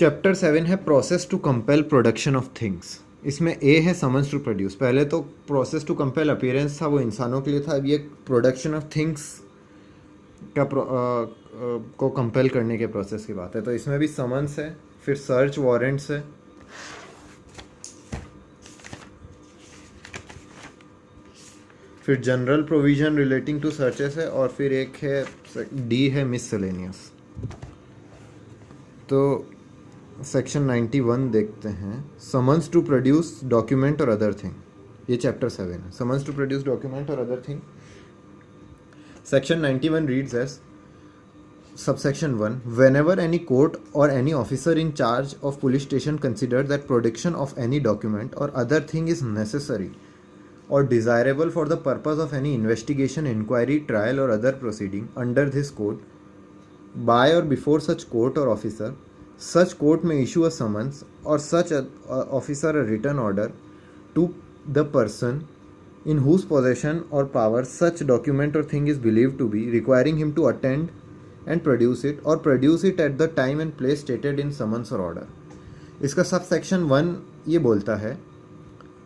Chapter 7 है process to compel production of things. इसमें A है समन्स टू प्रोड्यूस। पहले तो प्रोसेस टू कंपेल अपीयरेंस था, वो इंसानों के लिए था। अब ये प्रोडक्शन ऑफ थिंग्स का को कंपेल करने के प्रोसेस की बात है। तो इसमें भी समन्स है, फिर सर्च वारंट्स है, फिर general provision relating to searches है, और फिर एक है डी है मिससेलेनियस। तो सेक्शन 91 देखते हैं, समन्स टू प्रोड्यूस डॉक्यूमेंट और अदर थिंग। ये चैप्टर 7 है, समन्स टू प्रोड्यूस डॉक्यूमेंट और other thing. Section 91 reads as subsection 1, whenever any court or any officer in charge of police station consider that production of any document or other thing is necessary or desirable for the purpose of any investigation, inquiry, trial or other proceeding under this code by or before such court or officer, such court may issue a summons or such officer a written order to the person in whose possession or power such document or thing is believed to be, requiring him to attend and produce it or produce it at the time and place stated in summons or order। इसका sub section 1 ये बोलता है,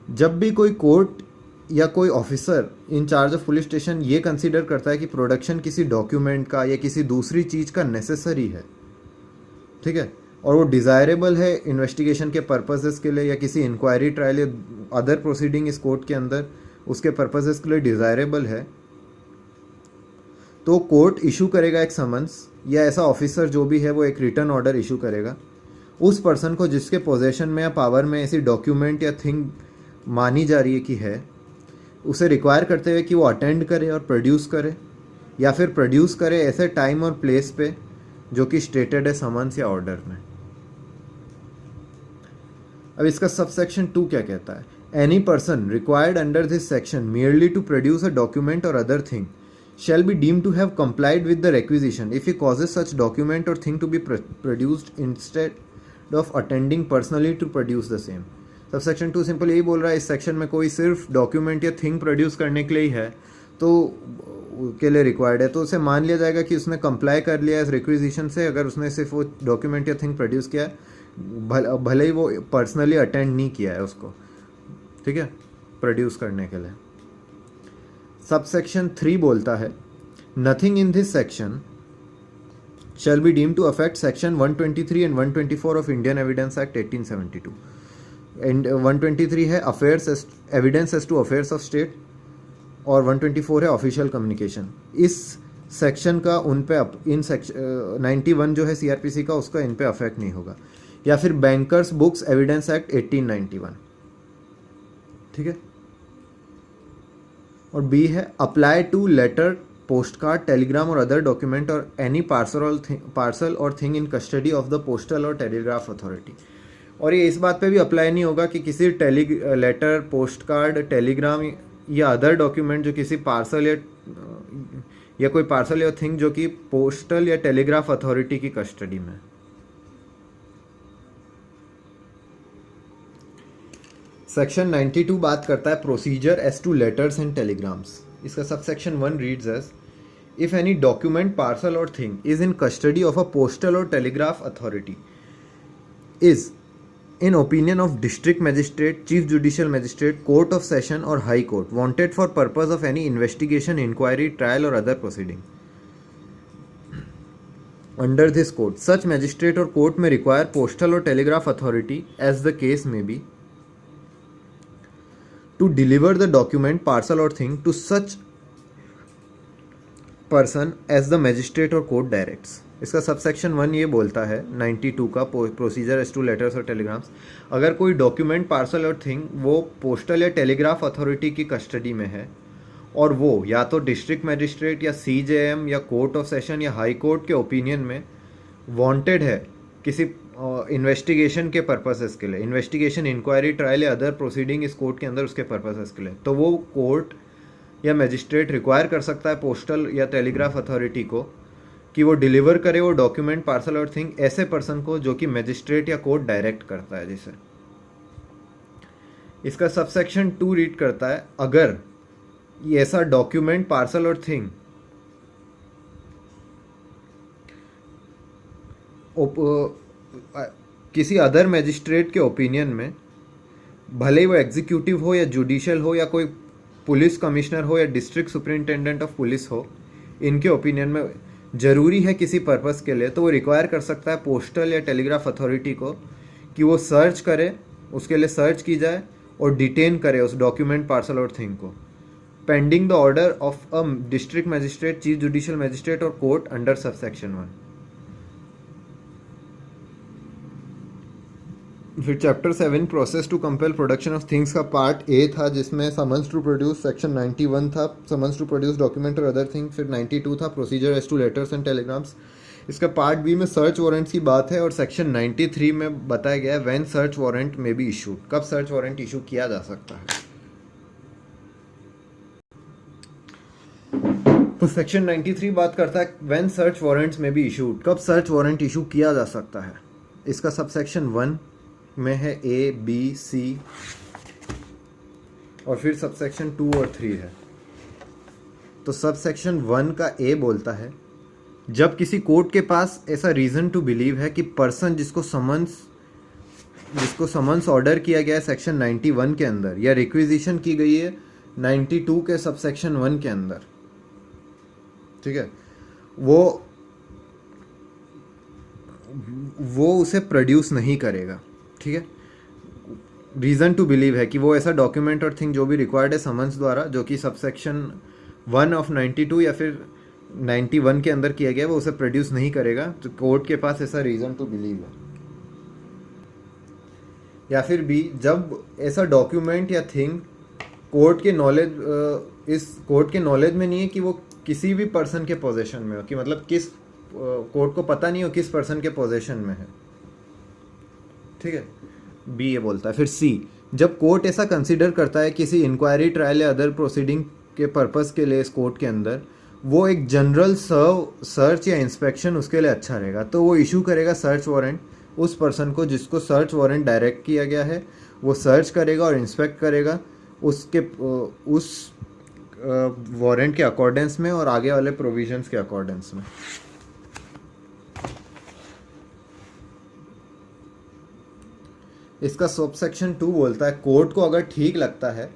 जब भी कोई court या कोई officer in charge of police station ये कंसीडर करता है कि प्रोडक्शन किसी डॉक्यूमेंट का या किसी दूसरी चीज़ का नेसेसरी है, ठीक है, और वो डिज़ायरेबल है इन्वेस्टिगेशन के पर्पसेस के लिए या किसी इंक्वायरी ट्रायल या अदर प्रोसीडिंग इस कोर्ट के अंदर उसके पर्पसेस के लिए डिज़ायरेबल है, तो कोर्ट इशू करेगा एक समन्स, या ऐसा ऑफिसर जो भी है वो एक रिटर्न ऑर्डर इशू करेगा उस पर्सन को जिसके पोजेशन में या पावर में ऐसी डॉक्यूमेंट या थिंग मानी जा रही है कि है, उसे रिक्वायर करते हुए कि वो अटेंड करे और प्रोड्यूस करे, या फिर प्रोड्यूस करे ऐसे टाइम और प्लेस पे जो कि स्टेटेड है समन्स या ऑर्डर में। अब इसका सब सेक्शन 2 क्या कहता है, any person required under this section merely to produce a document और other thing shall be deemed to have complied with the requisition if he causes such document or thing to be produced instead of attending personally to produce the same। Subsection 2 simple यही बोल रहा है, इस section में कोई सिर्फ document या thing produce करने के लिए ही है तो के लिए रिक्वायर्ड है, तो उसे मान लिया जाएगा कि उसने कंप्लाई कर लिया इस रिक्विजिशन से अगर उसने सिर्फ वो डॉक्यूमेंट या थिंग प्रोड्यूस किया है, भले ही वो पर्सनली अटेंड नहीं किया है उसको, ठीक है, प्रोड्यूस करने के लिए। सबसेक्शन 3 बोलता है, nothing in this section shall be deem to affect section 123 and 124 of Indian Evidence Act 1872। And 123 है affairs evidence as to affairs of state और 124 है ऑफिशियल कम्युनिकेशन। इस सेक्शन का उन पे इन सेक्शन 91 जो है सीआरपीसी का उसका इन पे अफेक्ट नहीं होगा। या फिर बैंकर्स बुक्स एविडेंस एक्ट 1891, ठीक है। और बी है apply to letter, post card, telegram और अदर डॉक्यूमेंट और एनी पार्सल और thing in custody of the postal और टेलीग्राफ अथॉरिटी। और ये इस बात पे भी अप्लाई नहीं होगा कि किसी लेटर, पोस्ट कार्ड, टेलीग्राम या अदर डॉक्यूमेंट जो किसी पार्सल या कोई पार्सल या थिंग जो कि पोस्टल या टेलीग्राफ अथॉरिटी की कस्टडी में। सेक्शन 92 बात करता है procedure as to letters and telegrams. इसका subsection 1 reads as, if any document, parcel और thing is in custody of a postal और telegraph authority is in opinion of district magistrate, chief judicial magistrate, court of session और high court wanted for purpose of any investigation, inquiry, trial और other proceeding under this code, such magistrate और court में require postal और telegraph authority as the case में be to deliver the document, parcel or thing to such person as the magistrate or court directs। इसका subsection 1 ये बोलता है 92 का procedure as to letters और टेलीग्राम्स, अगर कोई डॉक्यूमेंट, पार्सल और थिंग वो पोस्टल या टेलीग्राफ अथॉरिटी की कस्टडी में है और वो या तो डिस्ट्रिक्ट मजिस्ट्रेट या सीजेएम या कोर्ट ऑफ सेशन या हाई कोर्ट के ओपिनियन में वांटेड है किसी इन्वेस्टिगेशन के पर्पसेस के लिए, इन्वेस्टिगेशन, इंक्वायरी, ट्रायल या अदर प्रोसीडिंग इस कोर्ट के अंदर उसके पर्पसेस के लिए, तो वो कोर्ट या मजिस्ट्रेट रिक्वायर कर सकता है पोस्टल या टेलीग्राफ अथॉरिटी को कि वो डिलीवर करे वो डॉक्यूमेंट, पार्सल और थिंग ऐसे पर्सन को जो कि मजिस्ट्रेट या कोर्ट डायरेक्ट करता है जिसे। इसका सबसेक्शन 2 रीड करता है, अगर ये ऐसा डॉक्यूमेंट, पार्सल और थिंग किसी अदर मैजिस्ट्रेट के ओपिनियन में, भले ही वो एग्जीक्यूटिव हो या जुडिशियल हो या कोई पुलिस कमिश्नर हो या डिस्ट्रिक्ट सुपरिंटेंडेंट ऑफ पुलिस हो, इनके ओपिनियन में ज़रूरी है किसी पर्पस के लिए, तो वो रिक्वायर कर सकता है पोस्टल या टेलीग्राफ अथॉरिटी को कि वो सर्च करे, उसके लिए सर्च की जाए और डिटेन करे उस डॉक्यूमेंट, पार्सल और थिंग को, pending the order of a district magistrate, chief judicial magistrate और कोर्ट अंडर सबसेक्शन 1। फिर chapter 7 process to compel production of things का पार्ट ए था, जिसमें समन्स टू प्रोड्यूस सेक्शन 91 था, समन्स टू प्रोड्यूस डॉक्यूमेंट और other thing. फिर 92 था procedure as to letters and telegrams. इसका पार्ट बी में सर्च वारंट्स की बात है और सेक्शन 93 में बताया गया है व्हेन सर्च वारंट में बी इशूड, कब सर्च वारंट इशू किया जा सकता है। तो सेक्शन 93 बात करता है व्हेन सर्च वारंट्स में बी इशूड, कब सर्च वारंट इशू किया जा सकता है। इसका सबसेक्शन 1 में है ए, बी, सी और फिर सबसेक्शन 2 और 3 है। तो सबसेक्शन 1 का ए बोलता है जब किसी कोर्ट के पास ऐसा रीज़न टू बिलीव है कि पर्सन जिसको समन्स ऑर्डर किया गया है सेक्शन 91 के अंदर या रिक्विजिशन की गई है 92 के सबसेक्शन 1 के अंदर, ठीक है, वो उसे प्रोड्यूस नहीं करेगा, ठीक है। रीज़न टू बिलीव है कि वो ऐसा डॉक्यूमेंट और थिंग जो भी रिक्वायर्ड है समन्स द्वारा, जो कि सबसेक्शन 1 ऑफ 92 या फिर 91 के अंदर किया गया, वो उसे प्रोड्यूस नहीं करेगा। तो कोर्ट के पास ऐसा रीज़न टू बिलीव है। या फिर बी, जब ऐसा डॉक्यूमेंट या थिंग कोर्ट के नॉलेज में नहीं है कि वो किसी भी पर्सन के पोजेशन में हो, कि मतलब किस कोर्ट को पता नहीं हो किस पर्सन के पोजेशन में है, ठीक है, बी ये बोलता है। फिर सी, जब कोर्ट ऐसा कंसीडर करता है किसी इंक्वायरी, ट्रायल या अदर प्रोसीडिंग के पर्पस के लिए इस कोर्ट के अंदर वो एक जनरल सर्च या इंस्पेक्शन उसके लिए अच्छा रहेगा, तो वो इशू करेगा सर्च वारंट उस पर्सन को जिसको सर्च वारंट डायरेक्ट किया गया है। वो सर्च करेगा और इंस्पेक्ट करेगा उस वारंट के अकॉर्डेंस में और आगे वाले प्रोविजंस के अकॉर्डेंस में। इसका सबसेक्शन 2 बोलता है कोर्ट को अगर ठीक लगता है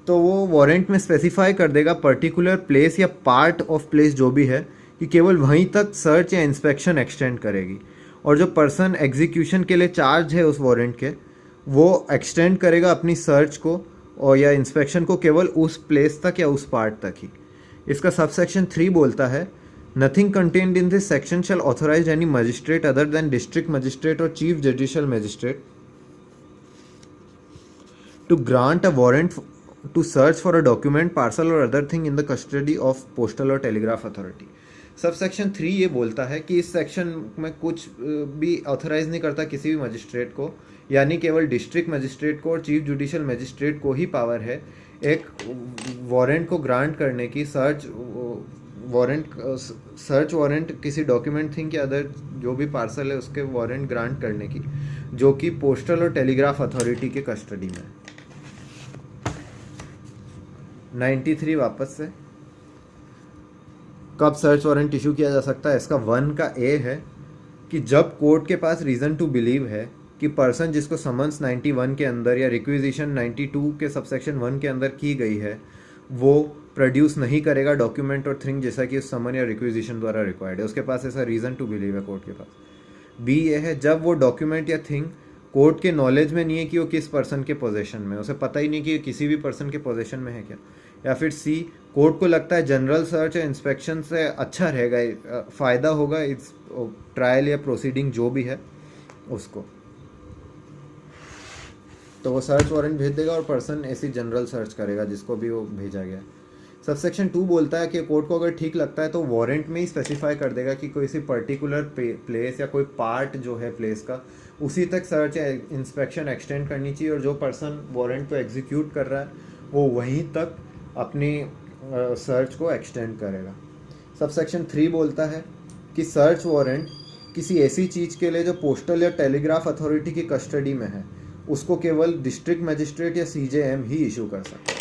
तो वो वारंट में स्पेसिफाई कर देगा पर्टिकुलर प्लेस या पार्ट ऑफ प्लेस जो भी है कि केवल वहीं तक सर्च या इंस्पेक्शन एक्सटेंड करेगी, और जो पर्सन एग्जीक्यूशन के लिए चार्ज है उस वारंट के वो एक्सटेंड करेगा अपनी सर्च को और या इंस्पेक्शन को केवल उस प्लेस तक या उस पार्ट तक ही। इसका सबसेक्शन 3 बोलता है nothing contained in this section shall authorize any magistrate other than district magistrate और chief judicial magistrate to grant a warrant to search for a document, parcel or other thing in the custody of postal or telegraph authority। Subsection 3 ये बोलता है कि इस section में कुछ भी authorise नहीं करता किसी भी मजिस्ट्रेट को, यानी केवल डिस्ट्रिक्ट मजिस्ट्रेट को और चीफ जुडिशियल मजिस्ट्रेट को ही पावर है एक वारंट को ग्रांट करने की, सर्च वारंट किसी डॉक्यूमेंट थिंग के अदर जो भी पार्सल है उसके वारंट ग्रांट करने की, जो कि पोस्टल और टेलीग्राफ अथॉरिटी के कस्टडी में है। 93 वापस से कब सर्च वारंट इशू किया जा सकता है। इसका 1 का ए है कि जब कोर्ट के पास रीज़न टू बिलीव है कि पर्सन जिसको समन्स 91 के अंदर या रिक्विजिशन 92 के सबसेक्शन 1 के अंदर की गई है वो प्रोड्यूस नहीं करेगा डॉक्यूमेंट और थिंग जैसा कि उस समन या रिक्विजिशन द्वारा रिक्वायर्ड है, उसके पास ऐसा रीज़न टू बिलीव है कोर्ट के पास। बी ये है जब वो डॉक्यूमेंट या थिंग कोर्ट के नॉलेज में नहीं है कि वो किस पर्सन के पोजीशन में, उसे पता ही नहीं कि किसी भी पर्सन के पोजीशन में है क्या। या फिर सी, कोर्ट को लगता है जनरल सर्च या इंस्पेक्शन से अच्छा रहेगा, फ़ायदा होगा इस ट्रायल या प्रोसीडिंग जो भी है उसको, तो वो सर्च वारंट भेज देगा और पर्सन ऐसी जनरल सर्च करेगा जिसको भी वो भेजा गया। सबसेक्शन 2 बोलता है कि कोर्ट को अगर ठीक लगता है तो वारंट में ही स्पेसिफाई कर देगा कि कोई सी पर्टिकुलर प्लेस या कोई पार्ट जो है प्लेस का उसी तक सर्च या इंस्पेक्शन एक्सटेंड करनी चाहिए, और जो पर्सन वारंट को एग्जीक्यूट कर रहा है वो वहीं तक अपनी सर्च को एक्सटेंड करेगा। सबसेक्शन 3 बोलता है कि सर्च वारंट किसी ऐसी चीज़ के लिए जो पोस्टल या टेलीग्राफ अथॉरिटी की कस्टडी में है उसको केवल डिस्ट्रिक्ट मजिस्ट्रेट या CJM ही इशू कर सकता है।